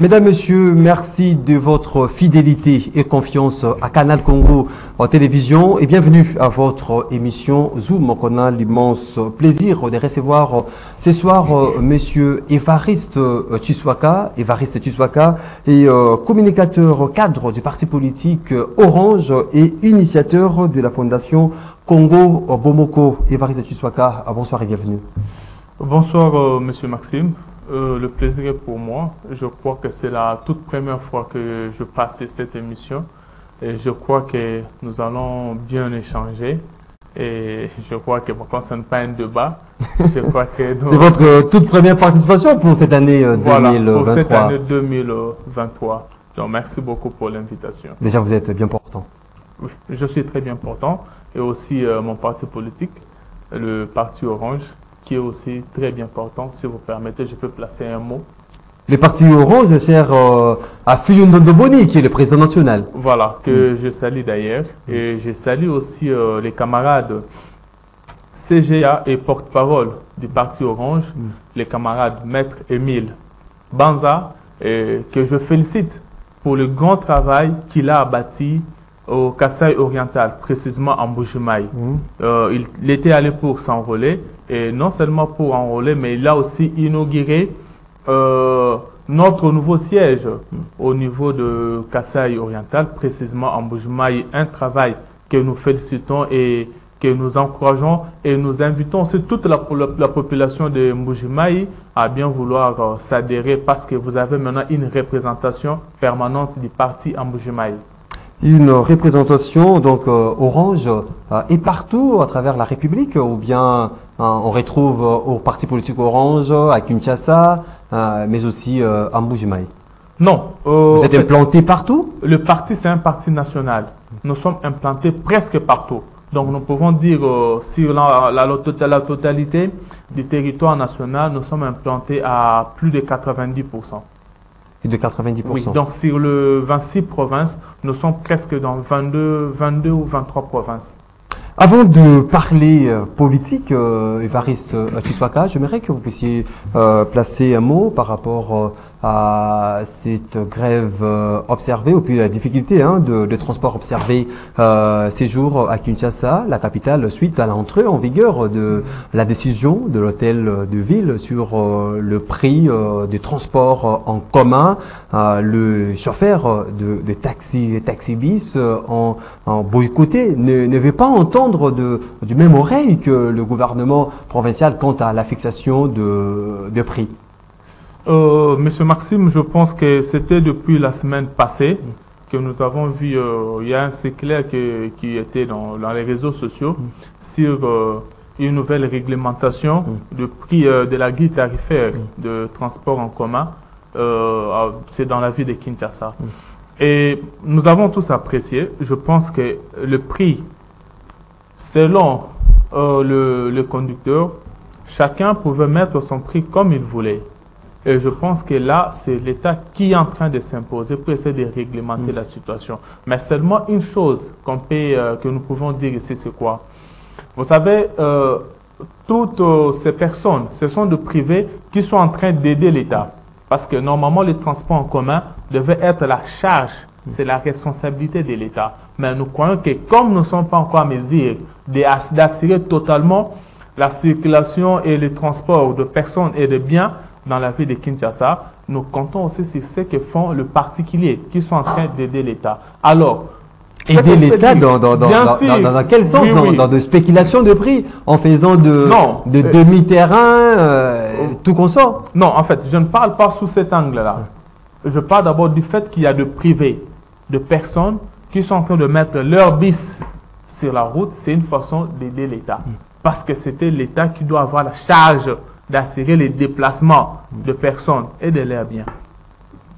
Mesdames, Messieurs, merci de votre fidélité et confiance à Canal Congo en télévision et bienvenue à votre émission Zoom. On a l'immense plaisir de recevoir ce soir Monsieur Évariste Tshiswaka. Évariste Tshiswaka est communicateur cadre du parti politique Orange et initiateur de la fondation Congo Bomoko. Évariste Tshiswaka, bonsoir et bienvenue. Bonsoir Monsieur Maxime. Le plaisir est pour moi. Je crois que c'est la toute première fois que je passe cette émission et je crois que nous allons bien échanger et je crois que ce n'est pas un débat. Je crois que c'est votre toute première participation pour cette année 2023. Voilà, pour cette année 2023. Donc merci beaucoup pour l'invitation. Déjà vous êtes bien portant. Oui, je suis très bien portant et aussi mon parti politique, le parti Orange, qui est aussi très bien portant. Si vous permettez, je peux placer un mot. Le parti Orange cher à Fuyundondo Boni, qui est le président national. Voilà, que je salue d'ailleurs. Et je salue aussi les camarades CGA et porte-parole du parti Orange, les camarades Maître Émile Banza, que je félicite pour le grand travail qu'il a bâti au Kasaï oriental, précisément en Mbuji-Mayi. Il était allé pour s'enrôler, et non seulement pour enrôler, mais il a aussi inauguré notre nouveau siège au niveau de Kasaï oriental, précisément en Mbuji-Mayi. Un travail que nous félicitons et que nous encourageons, et nous invitons aussi toute la population de Mbuji-Mayi à bien vouloir s'adhérer, parce que vous avez maintenant une représentation permanente du parti en Mbuji-Mayi. Une représentation donc Orange est partout à travers la République, ou bien on retrouve au parti politique Orange à Kinshasa, mais aussi à Mbuji-Mayi? Non. Vous êtes implanté partout? Le parti, c'est un parti national. Nous sommes implantés presque partout. Donc nous pouvons dire sur la totalité du territoire national, nous sommes implantés à plus de 90%. De 90%. Oui, donc sur le 26 provinces, nous sommes presque dans 22 ou 23 provinces. Avant de parler politique, Évariste Tshiswaka, j'aimerais que vous puissiez placer un mot par rapport à cette grève observée, ou puis la difficulté de transport observé ces jours à Kinshasa, la capitale, suite à l'entrée en vigueur de la décision de l'hôtel de ville sur le prix du transport en commun. Le chauffeur de taxi-bis en boycotté ne veut pas entendre du même oreille que le gouvernement provincial quant à la fixation de prix. Monsieur Maxime, je pense que c'était depuis la semaine passée que nous avons vu, il y a un circulaire qui était dans les réseaux sociaux sur une nouvelle réglementation du prix de la grille tarifaire de transport en commun. C'est dans la ville de Kinshasa. Et nous avons tous apprécié. Je pense que le prix, selon le conducteur, chacun pouvait mettre son prix comme il voulait. Et je pense que là, c'est l'État qui est en train de s'imposer pour essayer de réglementer la situation. Mais seulement une chose que nous pouvons dire ici, c'est quoi? Vous savez, toutes ces personnes, ce sont des privés qui sont en train d'aider l'État. Parce que normalement, les transports en commun devaient être la charge, c'est la responsabilité de l'État. Mais nous croyons que comme nous ne sommes pas encore à mesure d'assurer totalement la circulation et le transport de personnes et de biens dans la ville de Kinshasa, nous comptons aussi sur ce que font les particuliers qui sont en train d'aider l'État. Alors, aider l'État dans quel sens? Dans de spéculation de prix, en faisant de demi-terrain, tout consort? Non, en fait, je ne parle pas sous cet angle-là. Je parle d'abord du fait qu'il y a de privés, de personnes qui sont en train de mettre leur bis sur la route. C'est une façon d'aider l'État. Parce que c'était l'État qui doit avoir la charge d'assurer les déplacements de personnes et de leurs biens.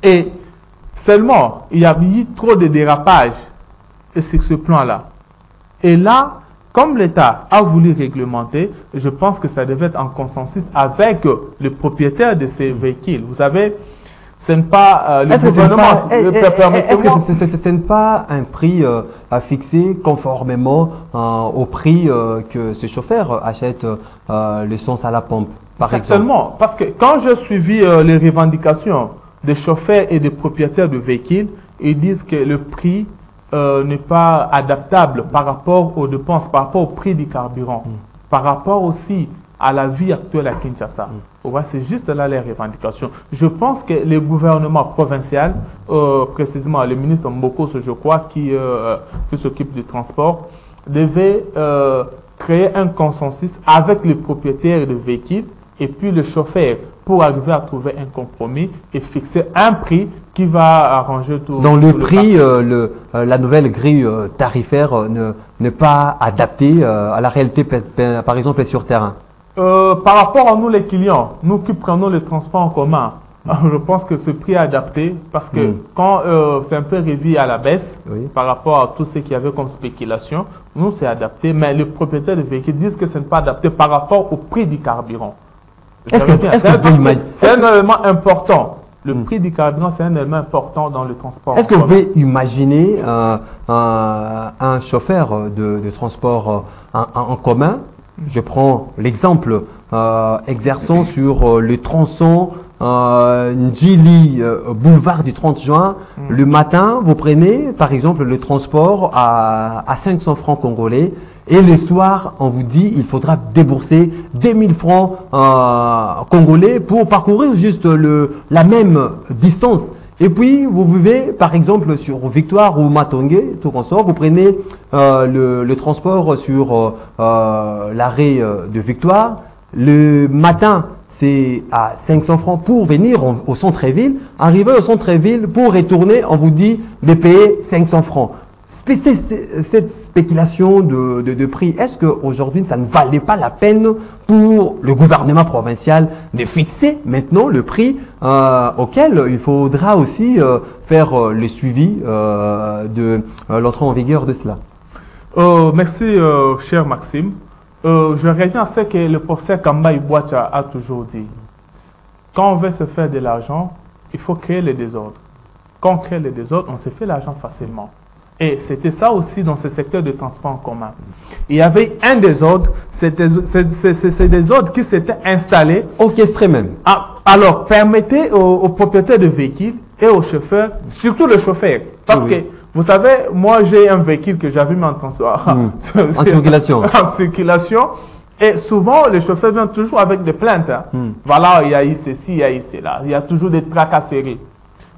Et seulement, il y a eu trop de dérapages sur ce plan-là. Et là, comme l'État a voulu réglementer, je pense que ça devait être en consensus avec le propriétaire de ces véhicules. Vous savez, ce n'est pas le gouvernement. Est-ce que ce n'est pas un prix à fixer conformément au prix que ce chauffeur achète l'essence à la pompe, par exemple? Certainement, parce que quand j'ai suivi les revendications des chauffeurs et des propriétaires de véhicules, ils disent que le prix n'est pas adaptable par rapport aux dépenses, par rapport au prix du carburant, par rapport aussi à la vie actuelle à Kinshasa. C'est juste là les revendications. Je pense que le gouvernement provincial, précisément le ministre Mbokos, je crois, qui s'occupe du transport, devait créer un consensus avec les propriétaires de véhicules et puis le chauffeur pour arriver à trouver un compromis et fixer un prix qui va arranger tout. Dans le prix, la nouvelle grille tarifaire n'est pas adaptée à la réalité, par exemple, sur terrain. Par rapport à nous les clients, nous qui prenons le transport en commun, je pense que ce prix est adapté parce que quand c'est un peu revu à la baisse par rapport à tout ce qu'il y avait comme spéculation, nous c'est adapté, mais les propriétaires de véhicules disent que ce n'est pas adapté par rapport au prix du carburant. C'est un élément important. Le prix du carburant, c'est un élément important dans le transport. Est-ce que vous pouvez imaginer un chauffeur de transport en commun? Je prends l'exemple exerçant sur le tronçon Ndjili, boulevard du 30 juin. Le matin, vous prenez par exemple le transport à 500 francs congolais. Et le soir, on vous dit il faudra débourser 2000 francs congolais pour parcourir juste la même distance. Et puis, vous vivez, par exemple, sur Victoire ou Matongé, tout consort, vous prenez le transport sur l'arrêt de Victoire. Le matin, c'est à 500 francs pour venir au centre-ville. Arrivé au centre-ville, pour retourner, on vous dit de payer 500 francs. Cette spéculation de prix, est-ce qu'aujourd'hui, ça ne valait pas la peine pour le gouvernement provincial de fixer maintenant le prix auquel il faudra aussi faire le suivi de l'entrée en vigueur de cela? Merci, cher Maxime. Je reviens à ce que le professeur Kamba Ibouacha a toujours dit. Quand on veut se faire de l'argent, il faut créer le désordre. Quand on crée le désordre, on se fait l'argent facilement. Et c'était ça aussi dans ce secteur de transport en commun. Il y avait un désordre, c'est des désordres qui s'étaient installés. Orchestrés même. Alors, permettez aux propriétaires de véhicules et aux chauffeurs, surtout le chauffeur, parce que, vous savez, moi j'ai un véhicule que j'avais mis en transport. En circulation. En circulation. Et souvent, les chauffeurs viennent toujours avec des plaintes. Voilà, il y a eu ceci, il y a eu cela. Il y a toujours des tracasseries.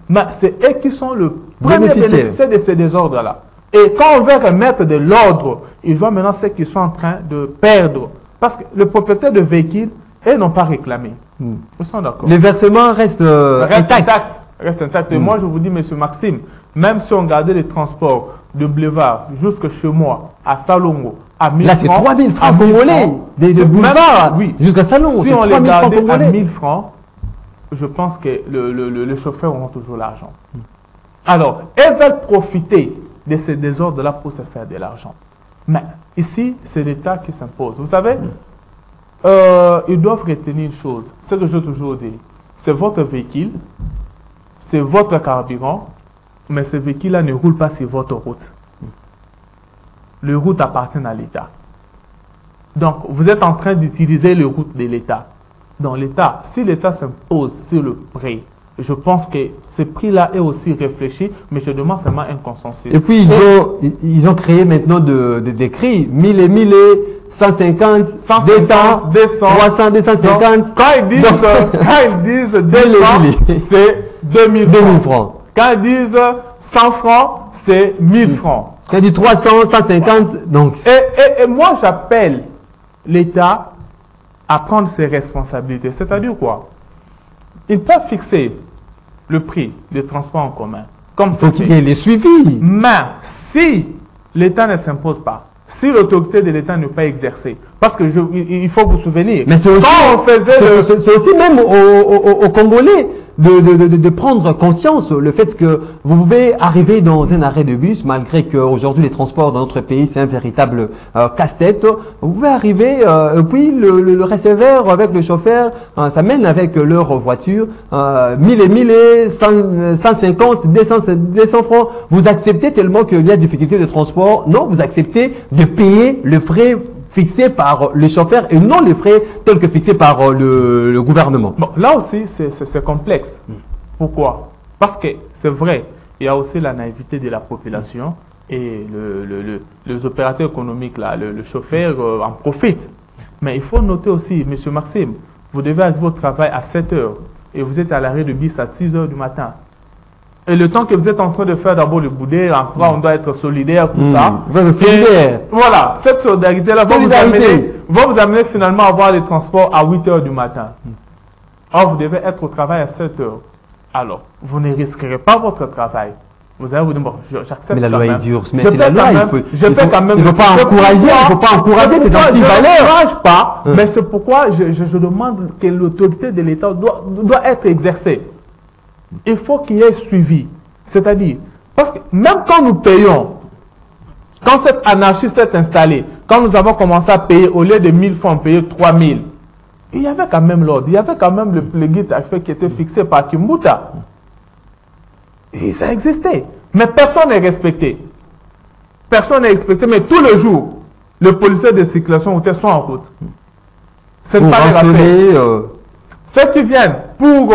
Mais c'est eux qui sont le premier bénéficiaire de ces désordres-là. Et quand on veut remettre de l'ordre, ils voient maintenant ceux qui sont en train de perdre. Parce que les propriétaires de véhicules, eux n'ont pas réclamé. Ils sont d'accord. Les versements restent intacts. Reste intact. Et moi, je vous dis, monsieur Maxime, même si on gardait les transports de boulevard jusque chez moi, à Salongo, à 1000 francs. Là, c'est 3000 francs congolais. Des boulevards jusqu'à Salongo. Si on les gardait à 1000 francs, je pense que les chauffeurs auront toujours l'argent. Alors, ils veulent profiter de ces désordres-là pour se faire de l'argent. Mais ici, c'est l'État qui s'impose. Vous savez, ils doivent retenir une chose. Ce que je toujours dis, c'est votre véhicule, c'est votre carburant, mais ce véhicule-là ne roule pas sur votre route. Les routes appartiennent à l'État. Donc, vous êtes en train d'utiliser les routes de l'État. Dans l'État, si l'État s'impose sur le prix, je pense que ce prix-là est aussi réfléchi, mais je demande seulement un consensus. Et puis, ils ont créé maintenant des prix, 1000 et 1000, 150, 200, 300, 250. Quand ils disent 200, c'est 2000 francs. Quand ils disent 100 francs, c'est 1000 francs. Quand ils disent 300, 150, donc... Et moi, j'appelle l'État à prendre ses responsabilités. C'est-à-dire quoi? Ils peuvent fixer le prix des transports en commun. Comme il faut qu'il y ait les suivis. Mais si l'État ne s'impose pas, si l'autorité de l'État n'est pas exercée, parce que il faut vous souvenir, mais c'est aussi, c'est aussi même aux Congolais de prendre conscience le fait que vous pouvez arriver dans un arrêt de bus, malgré qu'aujourd'hui les transports dans notre pays c'est un véritable casse-tête. Vous pouvez arriver, puis le receveur avec le chauffeur s'amène avec leur voiture, 1000 et 1000, 150, 200 francs. Vous acceptez tellement qu'il y a difficulté de transport. Non, vous acceptez de payer le frais fixés par le chauffeur et non les frais tels que fixés par le gouvernement. Bon, là aussi, c'est complexe. Pourquoi? Parce que c'est vrai, il y a aussi la naïveté de la population et les opérateurs économiques, là, le chauffeur en profite. Mais il faut noter aussi, M. Maxime, vous devez avoir votre travail à 7 heures et vous êtes à l'arrêt de bus à 6 heures du matin. Et le temps que vous êtes en train de faire d'abord le boudet, on doit être solidaire pour ça. Solidaire. Voilà, cette solidarité-là va vous amener finalement à avoir les transports à 8 heures du matin. Or, vous devez être au travail à 7 heures. Alors, vous ne risquerez pas votre travail. Vous allez vous dire, bon, j'accepte. Mais la loi est dure. Mais c'est la loi, il ne faut pas encourager cette anti-valeur. Je ne encourage pas, mais c'est pourquoi je demande que l'autorité de l'État doit être exercée. Il faut qu'il y ait suivi. C'est-à-dire, parce que même quand nous payons, quand cette anarchie s'est installée, quand nous avons commencé à payer, au lieu de 1000 francs, on payait 3000. Il y avait quand même l'ordre, il y avait quand même le guide qui était fixé par Kimbuta. Et ça existait. Mais personne n'est respecté. Personne n'est respecté, mais tous les jours, les policiers de circulation sont en route. C'est pas les rappels. Ceux qui viennent pour,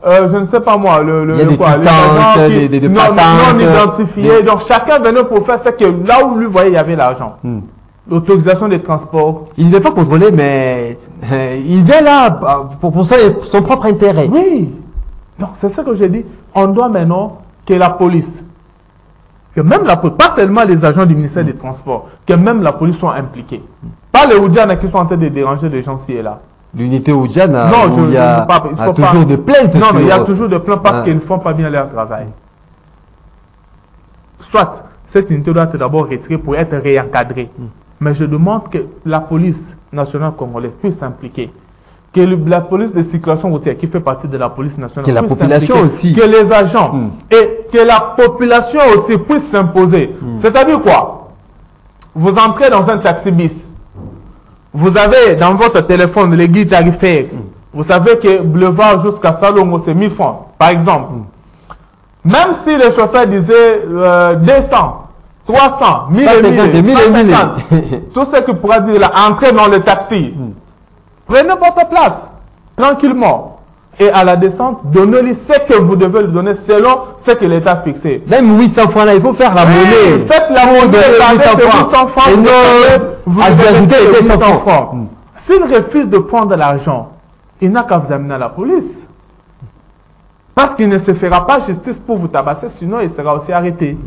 je ne sais pas moi, les agents non identifiés. Donc chacun venait pour faire ce que là où lui voyait, il y avait l'argent. L'autorisation des transports. Il n'est pas contrôlé, mais il vient là pour son propre intérêt. Oui. Donc c'est ce que j'ai dit. On doit maintenant que la police, que même la police, pas seulement les agents du ministère des Transports, que même la police soit impliquée. Pas les Oudjana qui sont en train de déranger les gens ci et là. L'unité Oudjana, il y a toujours des plaintes. Non, mais il y a toujours des plaintes parce qu'ils ne font pas bien leur travail. Soit cette unité doit être d'abord retirée pour être réencadrée. Mais je demande que la police nationale congolaise puisse s'impliquer. Que la police de circulation routière, qui fait partie de la police nationale, que la population aussi. Que les agents et que la population aussi puisse s'imposer. C'est-à-dire quoi? Vous entrez dans un taxi bis. Vous avez dans votre téléphone les guides tarifaires. Vous savez que boulevard jusqu'à Salongo, c'est 1000 francs, par exemple. Même si le chauffeur disait 200, 300, 1000 et 1000, 150, tout ce qu'il pourra dire là, entrez dans le taxi. Prenez votre place, tranquillement. Et à la descente, donnez-lui ce que vous devez lui donner selon ce que l'État a fixé. Même 800 francs là, il faut faire la monnaie. Faites la monnaie, 800 francs. Et non, vous devez 800 francs. S'il refuse de prendre l'argent, il n'a qu'à vous amener à la police. Parce qu'il ne se fera pas justice pour vous tabasser, sinon il sera aussi arrêté.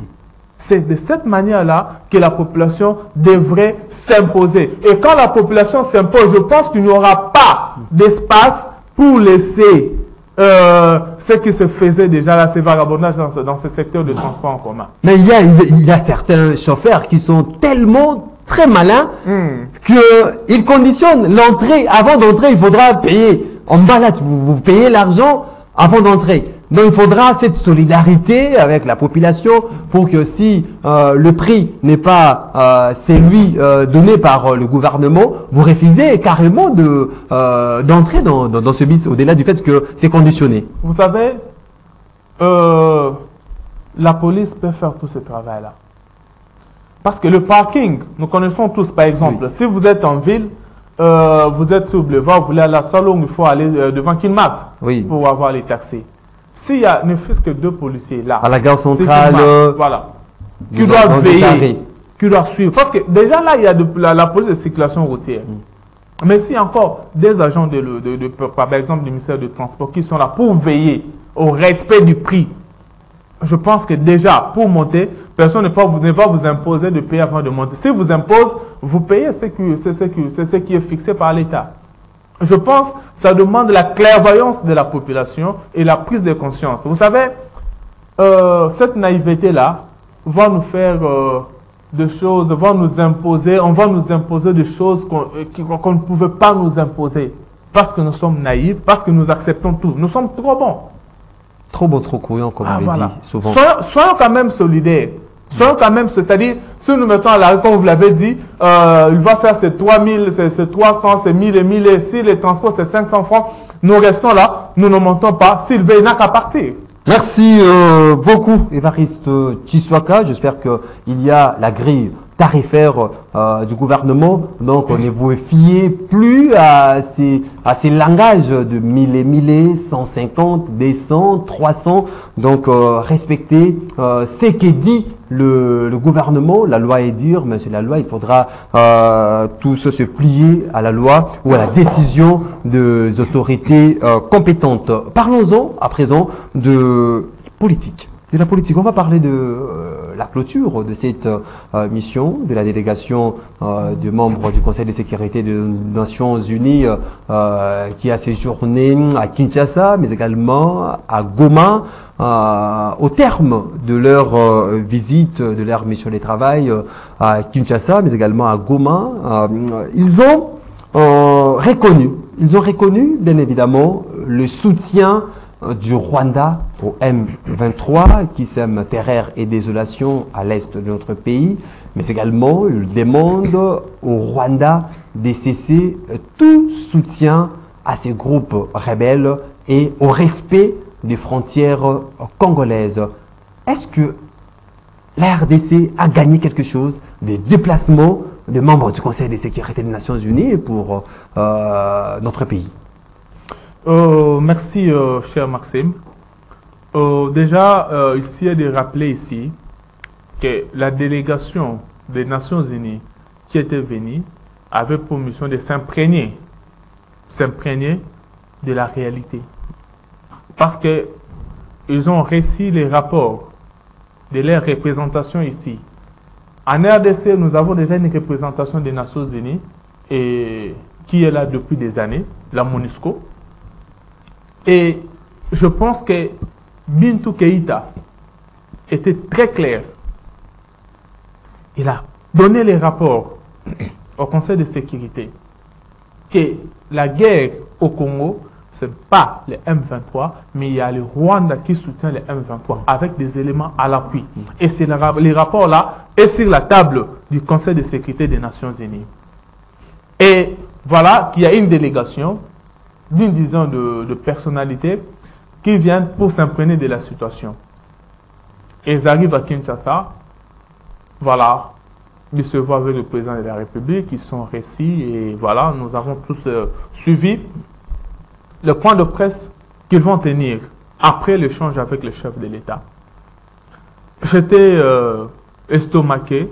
C'est de cette manière-là que la population devrait s'imposer. Et quand la population s'impose, je pense qu'il n'y aura pas d'espace pour laisser ce qui se faisait déjà là, ces vagabondages dans ce secteur de transport en commun. Mais il y a certains chauffeurs qui sont tellement très malins qu'ils conditionnent l'entrée. Avant d'entrer, il faudra payer. En bas là, vous payez l'argent avant d'entrer. Donc il faudra cette solidarité avec la population pour que si le prix n'est pas celui donné par le gouvernement, vous refusez carrément d'entrer dans ce bis, au-delà du fait que c'est conditionné. Vous savez, la police peut faire tout ce travail-là. Parce que le parking, nous connaissons tous par exemple, si vous êtes en ville, vous êtes sur le boulevard, vous voulez aller à la Salon, il faut aller devant Kinmat pour avoir les taxis. S'il y a ne fût-ce que 2 policiers là, à la gare centrale, voilà, qui doivent veiller, qui doivent suivre. Parce que déjà là, il y a la police de circulation routière. Mais s'il y a encore des agents par exemple du ministère du Transport qui sont là pour veiller au respect du prix, je pense que déjà, pour monter, personne ne va vous imposer de payer avant de monter. Si vous impose, vous payez ce qui est fixé par l'État. Je pense que ça demande la clairvoyance de la population et la prise de conscience. Vous savez, cette naïveté-là va nous faire des choses, va nous imposer, on va nous imposer des choses qu'on ne pouvait pas nous imposer. Parce que nous sommes naïfs, parce que nous acceptons tout. Nous sommes trop bons. Trop beau, trop couillon, comme on le dit souvent. Soyons quand même solidaires. Soyons quand même, c'est-à-dire, si nous mettons à l'arrêt, comme vous l'avez dit, il va faire ces 3000, ces 300, ces 1000 et 1000, et si les transports c'est 500 francs, nous restons là, nous ne montons pas. S'il veut, il n'a qu'à partir. Merci beaucoup, Évariste Tshiswaka. J'espère qu'il y a la grille tarifaire du gouvernement. Donc, on ne vous fiez plus à ces langages de 1000 et 1000, 150, 200, 300. Donc, respectez ce que dit le gouvernement. La loi est dire, mais c'est la loi, il faudra tous se plier à la loi ou à la décision des autorités compétentes. Parlons-en à présent de politique. De la politique, on va parler de la clôture de cette mission de la délégation de membres du Conseil de sécurité des Nations Unies qui a séjourné à Kinshasa, mais également à Goma. Au terme de leur visite, de leur mission de travail à Kinshasa, mais également à Goma, ils ont reconnu bien évidemment le soutien du Rwanda au M23 qui sème terreur et désolation à l'est de notre pays, mais également il demande au Rwanda de cesser tout soutien à ces groupes rebelles et au respect des frontières congolaises. Est-ce que la RDC a gagné quelque chose des déplacements de membres du Conseil de sécurité des Nations Unies pour notre pays? Merci, cher Maxime. Déjà, ici, il y a de rappeler ici que la délégation des Nations Unies qui était venue avait pour mission de s'imprégner de la réalité. Parce que ils ont réussi les rapports de leur représentation ici. En RDC, nous avons déjà une représentation des Nations Unies et qui est là depuis des années, la MONUSCO. Et je pense que Bintou Keïta était très clair. Il a donné les rapports au Conseil de sécurité que la guerre au Congo, ce n'est pas le M23, mais il y a le Rwanda qui soutient le M23 avec des éléments à l'appui. Et c'est les rapports-là est sur la table du Conseil de sécurité des Nations Unies. Et voilà qu'il y a une délégation d'une dizaine de personnalités qui viennent pour s'imprégner de la situation. Et ils arrivent à Kinshasa, voilà, ils se voient avec le président de la République, ils sont récits et voilà, nous avons tous suivi le point de presse qu'ils vont tenir après l'échange avec le chef de l'État. J'étais estomaqué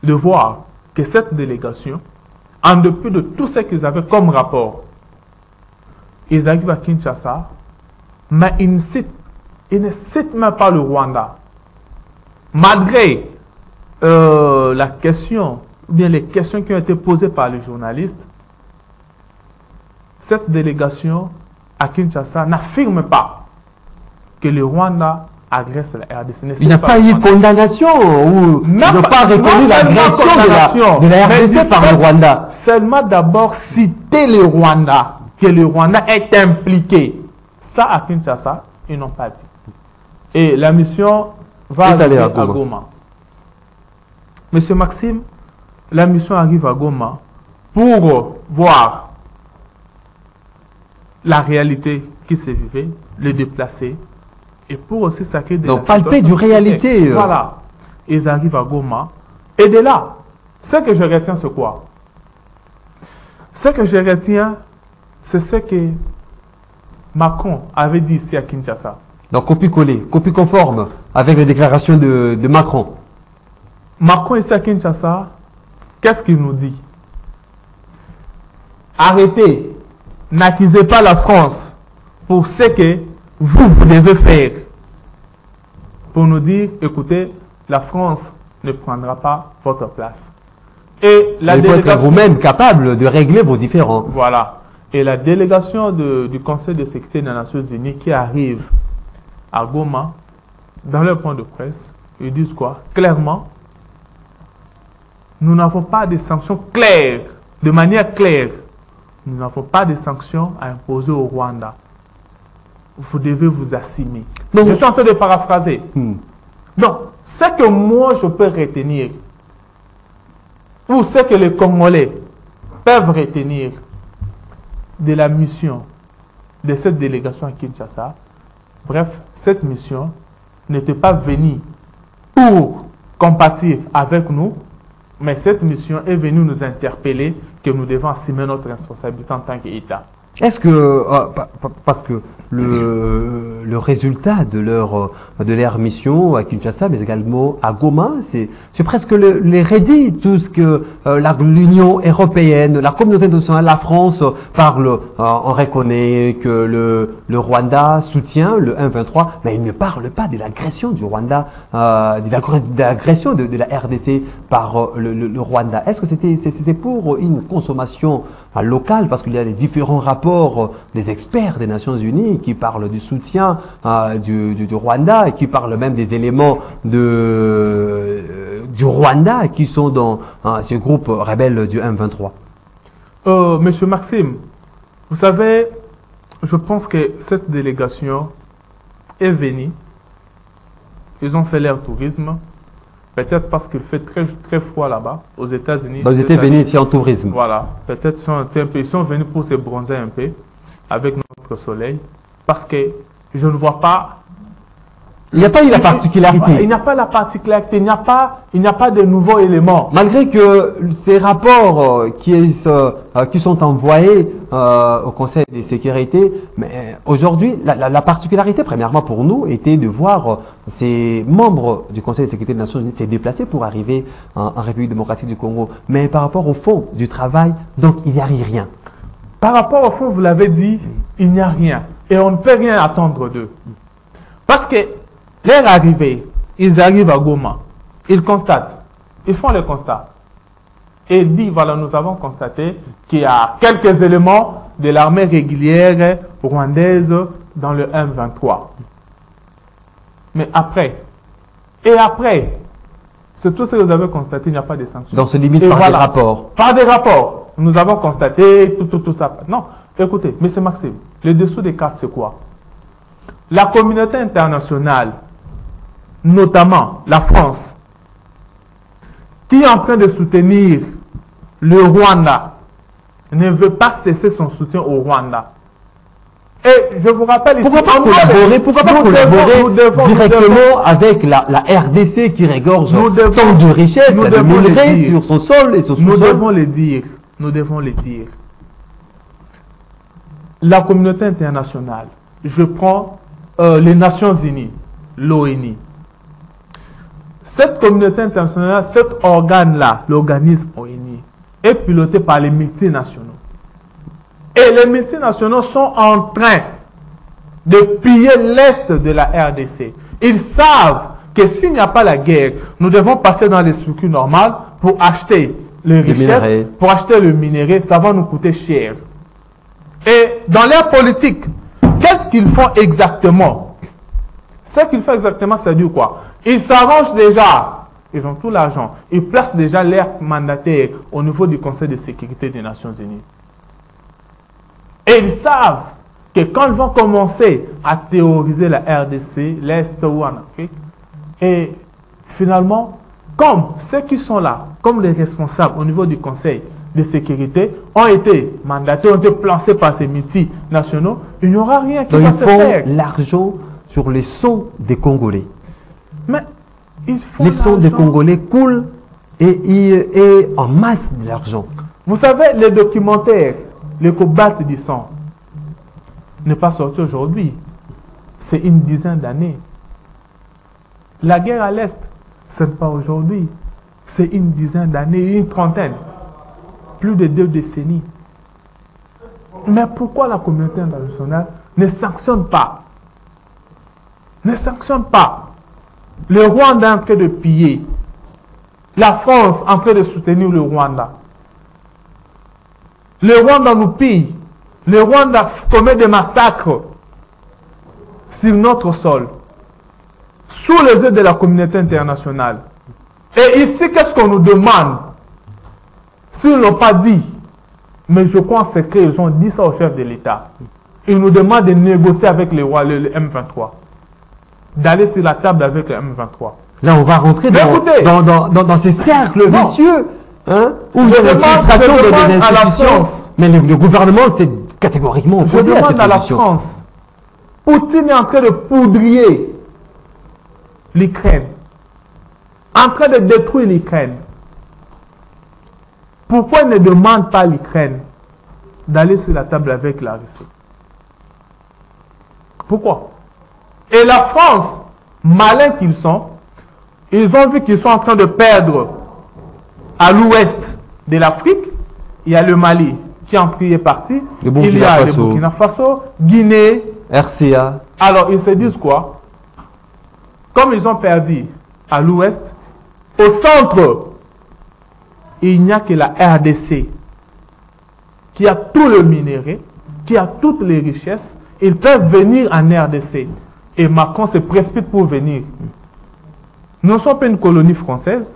de voir que cette délégation, en dépit de tout ce qu'ils avaient comme rapport, ils arrivent à Kinshasa, mais ils ne citent même pas le Rwanda. Malgré la question, ou bien les questions qui ont été posées par les journalistes, cette délégation à Kinshasa n'affirme pas que le Rwanda agresse la RDC. Il n'y a pas eu condamnation ou n'a pas reconnu l'agression de la RDC par le Rwanda. Seulement d'abord citer le Rwanda, que le Rwanda est impliqué. Ça, à Kinshasa, ils n'ont pas dit. Et la mission va arriver à Goma. Monsieur Maxime, la mission arrive à Goma pour voir la réalité qui se vivait, le déplacer, et pour aussi sacrer de donc palper du réalité. Voilà. Ils arrivent à Goma. Et de là, ce que je retiens, c'est quoi? Ce que je retiens, c'est ce que Macron avait dit ici à Kinshasa. Donc copie-coller, copie conforme avec les déclarations de Macron. Macron ici à Kinshasa, qu'est-ce qu'il nous dit? Arrêtez, n'accusez pas la France pour ce que vous devez faire. Pour nous dire, écoutez, la France ne prendra pas votre place. Et la il faut être vous-même capable de régler vos différends. Voilà. Et la délégation du Conseil de sécurité des Nations Unies qui arrive à Goma, dans leur point de presse, ils disent quoi? Clairement, nous n'avons pas de sanctions claires, de manière claire. Nous n'avons pas de sanctions à imposer au Rwanda. Vous devez vous assumer. Donc, je suis en train de paraphraser. Donc, ce que moi je peux retenir, ou ce que les Congolais peuvent retenir de la mission de cette délégation à Kinshasa, bref, cette mission n'était pas venue pour compatir avec nous, Mais cette mission est venue nous interpeller que nous devons assumer notre responsabilité en tant qu'État. Est-ce que, parce que le résultat de leur mission à Kinshasa, mais également à Goma, c'est presque les rédits, tout ce que l'Union européenne, la communauté internationale, la France parle. On reconnaît que le Rwanda soutient le M23, mais il ne parle pas de l'agression du Rwanda, de l'agression de la RDC par le Rwanda. Est-ce que c'est pour une consommation locale, parce qu'il y a des différents rapports des experts des Nations Unies qui parlent du soutien du Rwanda et qui parlent même des éléments du Rwanda qui sont dans ce groupe rebelle du M23? Monsieur Maxime, vous savez, je pense que cette délégation est venue. Ils ont fait leur tourisme. Peut-être parce qu'il fait très, très froid là-bas, aux États-Unis. Donc, ils étaient venus ici en tourisme. Voilà. Peut-être ils sont venus pour se bronzer un peu avec notre soleil. Parce que je ne vois pas... Il n'y a pas eu la particularité. Il n'y a pas la particularité. Il n'y a pas de nouveaux éléments. Malgré que ces rapports qui sont envoyés au Conseil de sécurité, mais aujourd'hui, la particularité, premièrement pour nous, était de voir ces membres du Conseil de sécurité des Nations Unies se déplacer pour arriver en République démocratique du Congo. Mais par rapport au fond du travail, donc il n'y a rien. Par rapport au fond, vous l'avez dit, il n'y a rien. Et on ne peut rien attendre d'eux. Parce que leur arrivée, ils arrivent à Goma, ils constatent, ils font le constat. Et ils disent, voilà, nous avons constaté qu'il y a quelques éléments de l'armée régulière rwandaise dans le M23. Mais après, c'est tout ce que vous avez constaté, il n'y a pas de sanctions. Donc se limite par des rapports. Par des rapports. Nous avons constaté tout ça. Non, écoutez, M. Maxime, le dessous des cartes, c'est quoi? La communauté internationale, notamment la France, qui est en train de soutenir le Rwanda, ne veut pas cesser son soutien au Rwanda. Et je vous rappelle ici... Pourquoi pas collaborer directement avec la RDC qui regorge tant de richesses, de minerais sur son sol et sur son sol? Nous devons le dire. La communauté internationale, je prends les Nations Unies, l'ONU. Cette communauté internationale, cet organe-là, l'organisme ONU, est piloté par les multinationaux. Et les multinationaux sont en train de piller l'Est de la RDC. Ils savent que s'il n'y a pas la guerre, nous devons passer dans les circuits normaux pour acheter les richesses, pour acheter le minerai, ça va nous coûter cher. Et dans leur politique, qu'est-ce qu'ils font exactement? Ce qu'ils font exactement, c'est dire quoi? Ils s'arrangent déjà, ils ont tout l'argent, ils placent déjà leurs mandataires au niveau du Conseil de sécurité des Nations Unies. Et ils savent que quand ils vont commencer à théoriser la RDC, l'Est ou en Afrique, et finalement, comme ceux qui sont là, comme les responsables au niveau du Conseil de sécurité, ont été mandatés, ont été placés par ces multinationaux, il n'y aura rien qui va se faire. Ils font l'argent sur les sons des Congolais. Mais ils font les sons des Congolais coulent et en masse de l'argent. Vous savez, les documentaires, le cobalt du sang, n'est pas sorti aujourd'hui. C'est une dizaine d'années. La guerre à l'Est, ce n'est pas aujourd'hui. C'est une dizaine d'années, une trentaine. Plus de 2 décennies. Mais pourquoi la communauté internationale ne sanctionne pas? Ne sanctionne pas. Le Rwanda est en train de piller. La France est en train de soutenir le Rwanda. Le Rwanda nous pille. Le Rwanda commet des massacres sur notre sol, sous les yeux de la communauté internationale. Et ici, qu'est-ce qu'on nous demande? S'ils n'ont pas dit, mais je crois en secret, ils ont dit ça au chef de l'État. Ils nous demandent de négocier avec le M23. D'aller sur la table avec le M23. Là, on va rentrer dans ces cercles vicieux, hein, où il y a l'infiltration de des institutions. Mais le gouvernement s'est catégoriquement opposé à cette position. Je demande à la France. Poutine est en train de poudrier l'Ukraine. En train de détruire l'Ukraine. pourquoi ils ne demandent pas à l'Ukraine d'aller sur la table avec la Russie? Pourquoi? Et la France, malins qu'ils sont, ils ont vu qu'ils sont en train de perdre à l'ouest de l'Afrique. Il y a le Mali qui est parti. Il y a le Burkina Faso, Guinée, RCA. Alors, ils se disent quoi? Comme ils ont perdu à l'ouest, au centre, il n'y a que la RDC qui a tout le minerai, qui a toutes les richesses. Ils peuvent venir en RDC. Et Macron se précipite pour venir. Nous ne sommes pas une colonie française.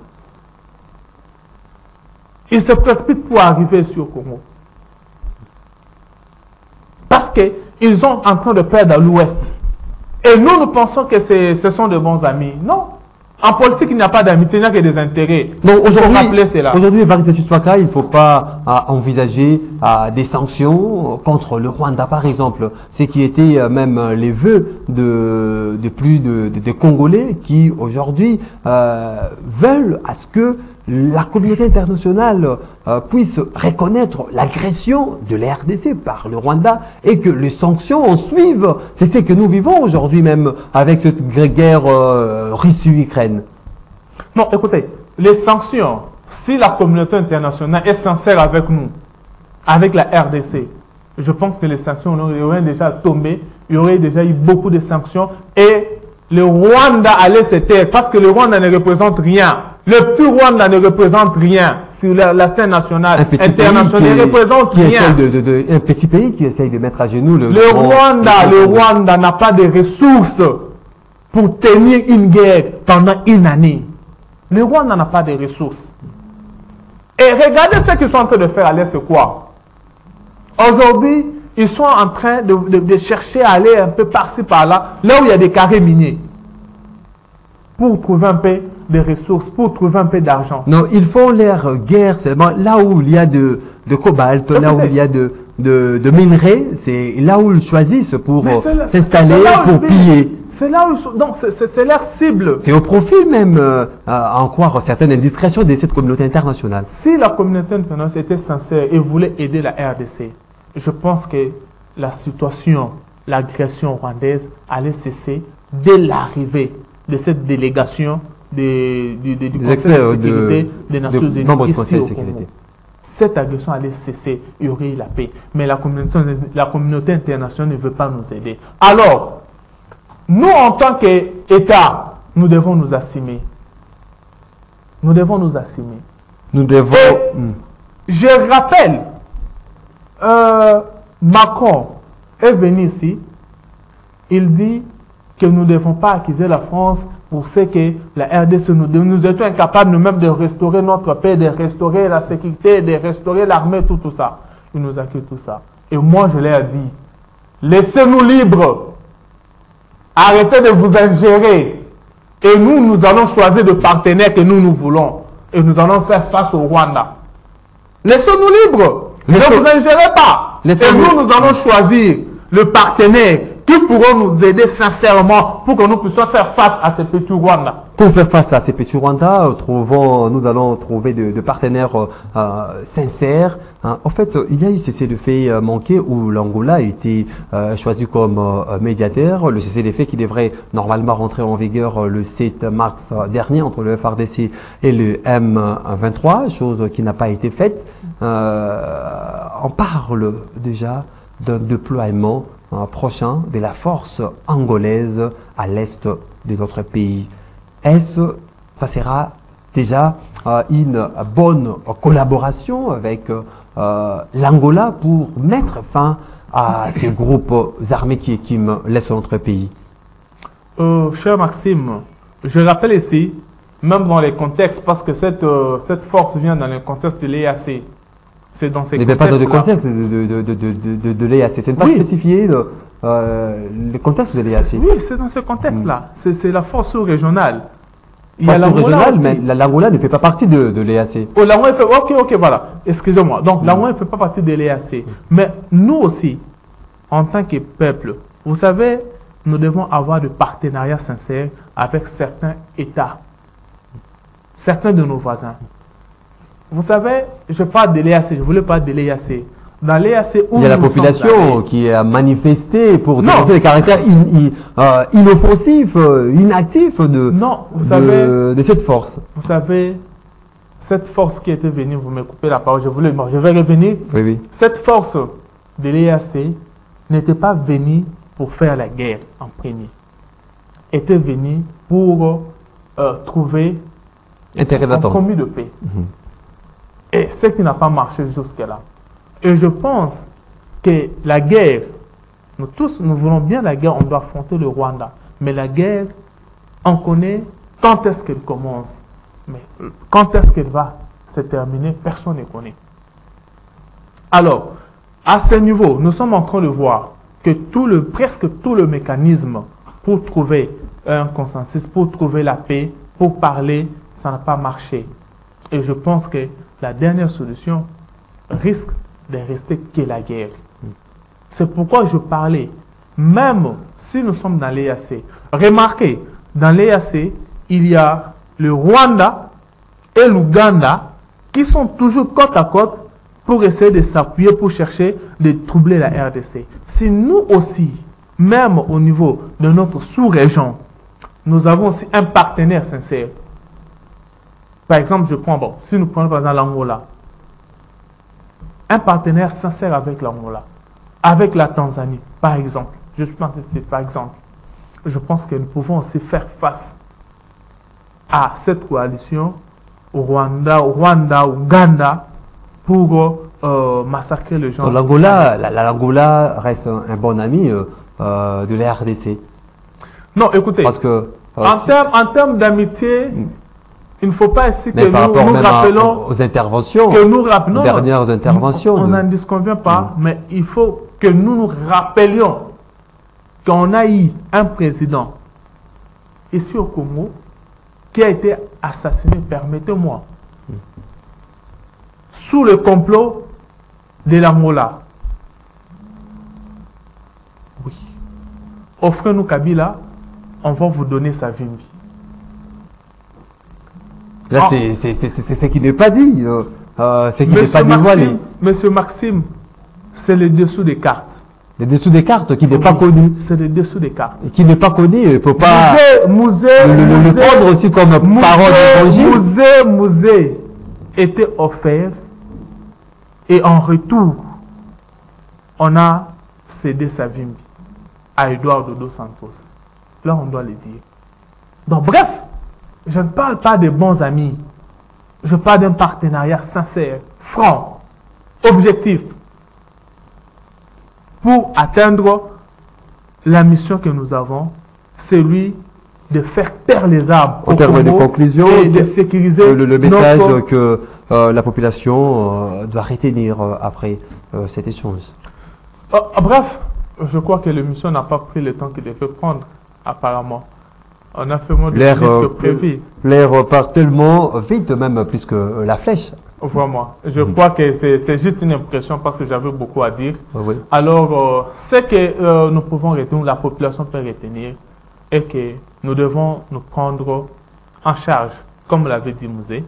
Il se précipite pour arriver sur Congo. Parce qu'ils sont en train de perdre à l'ouest. Et nous pensons que ce sont de bons amis. Non. En politique, il n'y a pas d'amitié, il n'y a que des intérêts. Donc aujourd'hui, Évariste Tshisekedi, il ne faut pas envisager des sanctions contre le Rwanda, par exemple. Ce qui était même les vœux de plus de Congolais qui, aujourd'hui, veulent à ce que la communauté internationale puisse reconnaître l'agression de la RDC par le Rwanda et que les sanctions en suivent. C'est ce que nous vivons aujourd'hui même avec cette guerre Russie-Ukraine. Non, écoutez, les sanctions, si la communauté internationale est sincère avec nous, avec la RDC, je pense que les sanctions auraient déjà tombé, il y aurait déjà eu beaucoup de sanctions et le Rwanda allait se taire parce que le Rwanda ne représente rien. Le petit Rwanda ne représente rien sur la scène nationale, internationale. Il ne représente rien. Un petit pays qui essaye de mettre à genoux le Rwanda n'a pas de ressources pour tenir une guerre pendant une année. Le Rwanda n'a pas de ressources. Et regardez ce qu'ils sont en train de faire à l'Est, c'est quoi? Aujourd'hui, ils sont en train de chercher à aller un peu par-ci, par-là, là où il y a des carrés miniers, pour trouver un peu de ressources, pour trouver un peu d'argent. Non, ils font leur guerre seulement là où il y a de cobalt, là où il y a de minerais, c'est là où ils choisissent pour s'installer, pour piller. C'est là où ils sont, donc c'est leur cible. C'est au profit même, à en croire certaines indiscrétions de cette communauté internationale. Si la communauté internationale était sincère et voulait aider la RDC, je pense que la situation, l'agression rwandaise allait cesser dès l'arrivée de cette délégation du Conseil de sécurité des Nations Unies ici au Congo. Cette agression allait cesser, il y aurait eu la paix. Mais la communauté internationale ne veut pas nous aider. Alors, nous en tant qu'État, nous devons nous assumer. Nous devons nous assumer. Nous devons... Je rappelle, Macron est venu ici, il dit que nous ne devons pas accuser la France pour ce que la RDC nous étions incapables nous-mêmes de restaurer notre paix, de restaurer la sécurité, de restaurer l'armée, tout ça. Il nous accuse tout ça. Et moi, je leur ai dit, laissez-nous libres. Arrêtez de vous ingérer. Et nous allons choisir de partenaires que nous voulons. Et nous allons faire face au Rwanda. Laissez-nous libres. Ne vous ingérez pas. Et nous allons choisir le partenaire qui pourront nous aider sincèrement pour que nous puissions faire face à ces petits Rwanda. Pour faire face à ces petits Rwanda, nous allons trouver de partenaires sincères. En fait, il y a eu cessez-le-feu manqué où l'Angola a été choisi comme médiateur. Le cessez-le-feu qui devrait normalement rentrer en vigueur le 7 mars dernier entre le FARDC et le M23, chose qui n'a pas été faite. On parle déjà d'un déploiement prochain de la force angolaise à l'est de notre pays. Ça sera déjà une bonne collaboration avec l'Angola pour mettre fin à ces groupes armés qui laissent notre pays? Cher Maxime, je rappelle ici, même dans les contextes, parce que cette force vient dans le contexte de l'EAC. C'est dans ces contextes-là. Mais pas dans le contexte de l'EAC. C'est pas spécifié le contexte de l'EAC. Oui, c'est dans ce contexte-là. C'est la force régionale. Il y a régionale, mais l'Angola ne fait pas partie de l'EAC. Oh, l'Angola fait... Ok, voilà. Excusez-moi. Donc, l'Angola ne fait pas partie de l'EAC. Mais nous aussi, en tant que peuple, vous savez, nous devons avoir des partenariats sincères avec certains États, certains de nos voisins. vous savez, je parle de l'EAC, je ne voulais pas de l'EAC. Dans l'EAC, il y a la population qui a manifesté pour dénoncer les caractères inoffensifs, inactifs de cette force. Vous savez, cette force qui était venue, vous me coupez la parole, je vais revenir. Oui, oui. Cette force de l'EAC n'était pas venue pour faire la guerre en premier. Était venue pour trouver un compromis de paix. Et ce qui n'a pas marché jusque-là. Et je pense que la guerre, nous tous, nous voulons bien la guerre, on doit affronter le Rwanda. Mais la guerre, on connaît quand est-ce qu'elle commence. Mais quand est-ce qu'elle va se terminer, personne ne connaît. Alors, à ce niveau, nous sommes en train de voir que presque tout le mécanisme pour trouver un consensus, pour trouver la paix, pour parler, ça n'a pas marché. Et je pense que la dernière solution risque de rester que la guerre. C'est pourquoi je parlais, même si nous sommes dans l'EAC, remarquez, dans l'EAC, il y a le Rwanda et l'Ouganda qui sont toujours côte à côte pour essayer de s'appuyer, pour chercher de troubler la RDC. Si nous aussi, même au niveau de notre sous-région, nous avons aussi un partenaire sincère. Par exemple, si nous prenons par exemple l'Angola, un partenaire sincère avec l'Angola, avec la Tanzanie, par exemple. Je pense que c'est par exemple. Je pense que nous pouvons aussi faire face à cette coalition au Rwanda, Ouganda, pour massacrer les gens. L'Angola reste un bon ami de la RDC. Non, écoutez, parce que, en termes d'amitié, il ne faut pas essayer que nous rappelons aux interventions, aux dernières interventions. On n'en disconvient pas, mais il faut que nous rappelions qu'on a eu un président ici au Congo qui a été assassiné, permettez-moi, sous le complot de l'Angola. Oui. Offrez-nous Kabila, on va vous donner sa vie. Là, c'est ce qui n'est pas dit, ce qui n'est pas dévoilé. Monsieur Maxime, c'est le dessous des cartes. Le dessous des cartes qui n'est pas connu. C'est le dessous des cartes. Et qui n'est pas connu, il ne peut pas le prendre aussi comme parole d'évangile. Musée était offert et en retour, on a cédé sa vie à Eduardo dos Santos. Là, on doit le dire. Donc, bref, je ne parle pas de bons amis. Je parle d'un partenariat sincère, franc, objectif, pour atteindre la mission que nous avons, celui de faire taire les arbres au terme de conclusion et de sécuriser le message que la population doit retenir après cet échange. Bref, je crois que l'émission n'a pas pris le temps qu'il devait prendre, apparemment. On a fait moins de minutes que prévu. L'air part tellement vite, même plus que la flèche. Vraiment. Je crois que c'est juste une impression parce que j'avais beaucoup à dire. Oui. Alors, ce que nous pouvons retenir, la population peut retenir, est que nous devons nous prendre en charge. Comme l'avait dit Musée,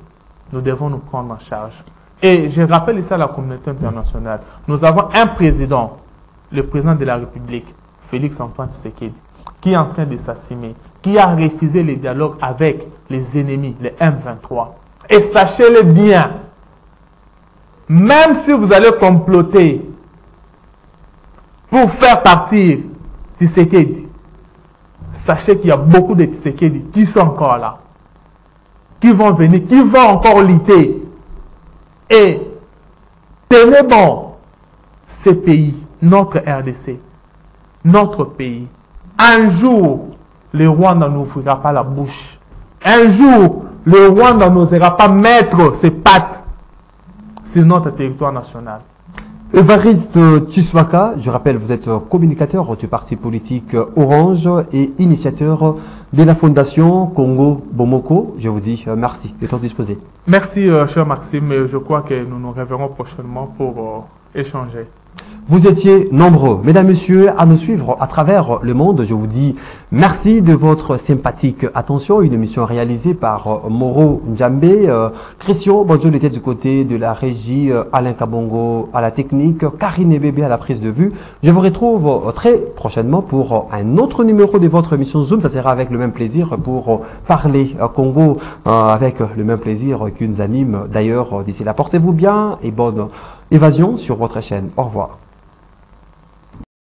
nous devons nous prendre en charge. Et je rappelle ici à la communauté internationale, nous avons un président, le président de la République, Félix-Antoine Tshisekedi, qui est en train de s'assumer, qui a refusé les dialogues avec les ennemis, les M23. Et sachez-le bien, même si vous allez comploter pour faire partir Tshisekedi, sachez qu'il y a beaucoup de Tshisekedi qui sont encore là, qui vont venir, qui vont encore lutter. Et tenez bon, ces pays, notre RDC, notre pays, un jour, le Rwanda n'ouvrira pas la bouche. Un jour, le Rwanda n'osera pas mettre ses pattes sur notre territoire national. Évariste Tshiswaka, je rappelle, vous êtes communicateur du parti politique Orange et initiateur de la fondation Congo Bomoko. Je vous dis merci d'être disposé. Merci, cher Maxime. Je crois que nous nous reverrons prochainement pour échanger. Vous étiez nombreux, mesdames, messieurs, à nous suivre à travers le monde. Je vous dis merci de votre sympathique attention. Une émission réalisée par Moro Njambé. Christian Bonjour était du côté de la régie, Alain Kabongo à la technique, Karine Bébé à la prise de vue. Je vous retrouve très prochainement pour un autre numéro de votre émission Zoom. Ça sera avec le même plaisir pour parler Congo, avec le même plaisir qui nous anime. D'ailleurs, d'ici là, portez-vous bien et bonne évasion sur votre chaîne. Au revoir.